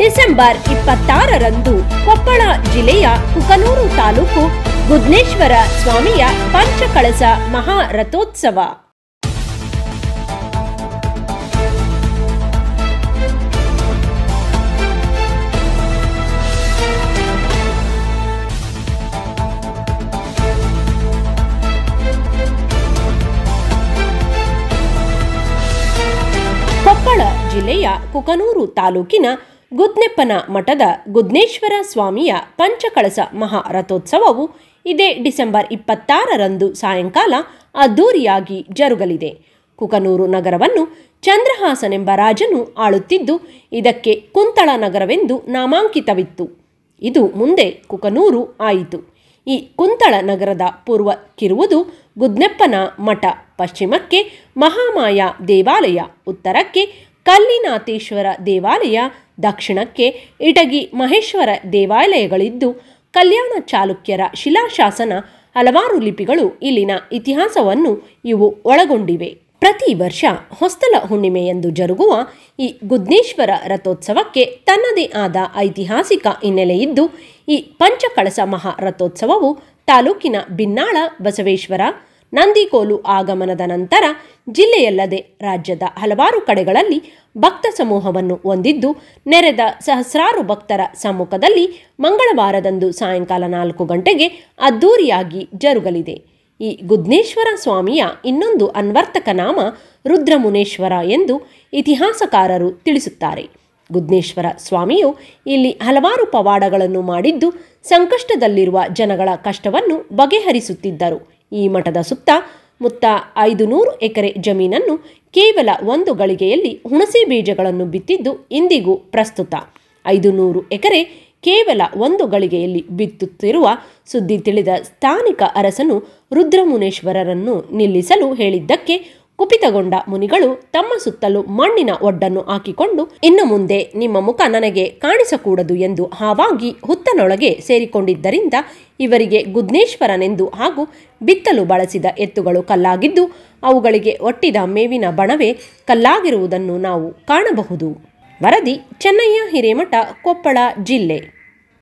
December 26ರಂದು Koppal ಜಿಲ್ಲೆಯ ಕುಕನೂರು ತಾಲೂಕು ಗುದ್ನೇಶ್ವರ ಸ್ವಾಮಿಯ ಪಂಚಕಳಸ ಮಹಾರಥೋತ್ಸವ. ಕೊಪ್ಪಳ ಜಿಲ್ಲೆಯ ಕುಕನೂರು ತಾಲೂಕಿನ ಗುದ್ನೆಪ್ಪನ ಮಠದ ಗುದ್ನೇಶ್ವರ ಸ್ವಾಮಿಯ ಪಂಚಕಳಸ ಮಹಾರಥೋತ್ಸವವು ಇದೇ ಡಿಸೆಂಬರ್ 26ರಂದು ಸಾಯಂಕಾಲ ಅದ್ದೂರಿಯಾಗಿ ಜರುಗಲಿದೆ. ಕುಕನೂರು ನಗರವನ್ನು ಚಂದ್ರಹಾಸನೆಂಬ ರಾಜನು ಆಳುತ್ತಿದ್ದು ಇದಕ್ಕೆ ಕುಂತಳ ನಗರವೆಂದು ನಾಮಾಂಕಿತವಿತ್ತು. ಇದು ಮುಂದೆ ಕುಕನೂರು ಆಯಿತು. ಈ ಕುಂತಳ ನಗರದ ಪೂರ್ವಕ್ಕಿರುವುದು ಗುದ್ನೆಪ್ಪನ ಮಠ, ಪಶ್ಚಿಮಕ್ಕೆ ಮಹಾಮಾಯ ದೇವಾಲಯ, ಉತ್ತರಕ್ಕೆ ಕಲ್ಲಿನಾಥೇಶ್ವರ ದೇವಾಲಯ, ದಕ್ಷಿಣಕ್ಕೆ ಇಟಗಿ ಮಹೇಶ್ವರ ದೇವಾಲಯಗಳಿದ್ದು ಕಲ್ಯಾಣ ಚಾಲುಕ್ಯರ ಶಿಲಾಶಾಸನ ಹಲವಾರು ಲಿಪಿಗಳು ಇಲ್ಲಿನ ಇತಿಹಾಸವನ್ನು ಇವು ಒಳಗೊಂಡಿವೆ. ಪ್ರತಿ ವರ್ಷ ಹೊಸ್ತಲ ಹುಣ್ಣಿಮೆಯಂದು ಜರುಗುವ ಈ ಗುದ್ನೇಶ್ವರ ರಥೋತ್ಸವಕ್ಕೆ ತನ್ನದೇ ಆದ ಐತಿಹಾಸಿಕ ಹಿನ್ನೆಲೆಯಿದ್ದು, ಈ ಪಂಚಕಳಸ ಮಹಾರಥೋತ್ಸವವು ತಾಲೂಕಿನ ಬಿನ್ನಾಳ ಬಸವೇಶ್ವರ ನಂದಿಕೋಲು ಆಗಮನದ ನಂತರ ಜಿಲ್ಲೆಯಲ್ಲದೆ ರಾಜ್ಯದ ಹಲವಾರು ಕಡೆಗಳಲ್ಲಿ ಭಕ್ತ ಸಮೂಹವನ್ನು ಹೊಂದಿದ್ದು, ನೆರೆದ ಸಹಸ್ರಾರು ಭಕ್ತರ ಸಮ್ಮುಖದಲ್ಲಿ ಮಂಗಳವಾರದಂದು ಸಾಯಂಕಾಲ 4 ಗಂಟೆಗೆ ಅದ್ದೂರಿಯಾಗಿ ಜರುಗಲಿದೆ. ಈ ಗುದ್ನೇಶ್ವರ ಸ್ವಾಮಿಯ ಇನ್ನೊಂದು ಅನ್ವರ್ಥಕ ನಾಮ ರುದ್ರಮುನೇಶ್ವರ ಎಂದು ಇತಿಹಾಸಕಾರರು ತಿಳಿಸುತ್ತಾರೆ. ಗುದ್ನೇಶ್ವರ ಸ್ವಾಮಿಯು ಇಲ್ಲಿ ಹಲವಾರು ಪವಾಡಗಳನ್ನು ಮಾಡಿದ್ದು ಸಂಕಷ್ಟದಲ್ಲಿರುವ ಜನಗಳ ಕಷ್ಟವನ್ನು ಬಗೆಹರಿಸುತ್ತಿದ್ದರು. ಈ ಮಠದ ಸುತ್ತ ಮುತ್ತ 500 ಎಕರೆ ಜಮೀನನ್ನು ಕೇವಲ 1 ಗಳಿಗೆಯಲ್ಲಿ ಹುಣಸೆ ಬೀಜಗಳನ್ನು ಬಿತ್ತಿದ್ದು ಇಂದಿಗೂ ಪ್ರಸ್ತುತ. 500 ಎಕರೆ ಕೇವಲ 1 ಗಳಿಗೆಯಲ್ಲಿ ಬಿತ್ತುತ್ತಿರುವ ಸುದ್ದಿ ತಿಳಿದ ಸ್ಥಾನಿಕ ಅರಸನು ರುದ್ರಮುನೇಶ್ವರರನ್ನು ನಿಲ್ಲಿಸಲು ಹೇಳಿದ್ದಕ್ಕೆ ಕುಪಿತಗೊಂಡ ಮುನಿಗಳು ತಮ್ಮ ಸುತ್ತಲೂ ಮಣ್ಣಿನ ಒಡ್ಡನ್ನು ಹಾಕಿಕೊಂಡು ಇನ್ನು ಮುಂದೆ ನಿಮ್ಮ ಮುಖ ನನಗೆ ಕಾಣಿಸಕೂಡದು ಎಂದು ಹಾವಾಗಿ ಹುತ್ತನೊಳಗೆ ಸೇರಿಕೊಂಡಿದ್ದರಿಂದ ಇವರಿಗೆ ಗುದ್ನೇಶ್ವರನೆಂದು ಹಾಗೂ ಬಿತ್ತಲು ಬಳಸಿದ ಎತ್ತುಗಳು ಕಲ್ಲಾಗಿದ್ದು ಅವುಗಳಿಗೆ ಒಟ್ಟಿದ ಮೇವಿನ ಬಣವೇ ಕಲ್ಲಾಗಿರುವುದನ್ನು ನಾವು ಕಾಣಬಹುದು. ವರದಿ ಚೆನ್ನಯ್ಯ ಹಿರೇಮಠ, ಕೊಪ್ಪಳ ಜಿಲ್ಲೆ.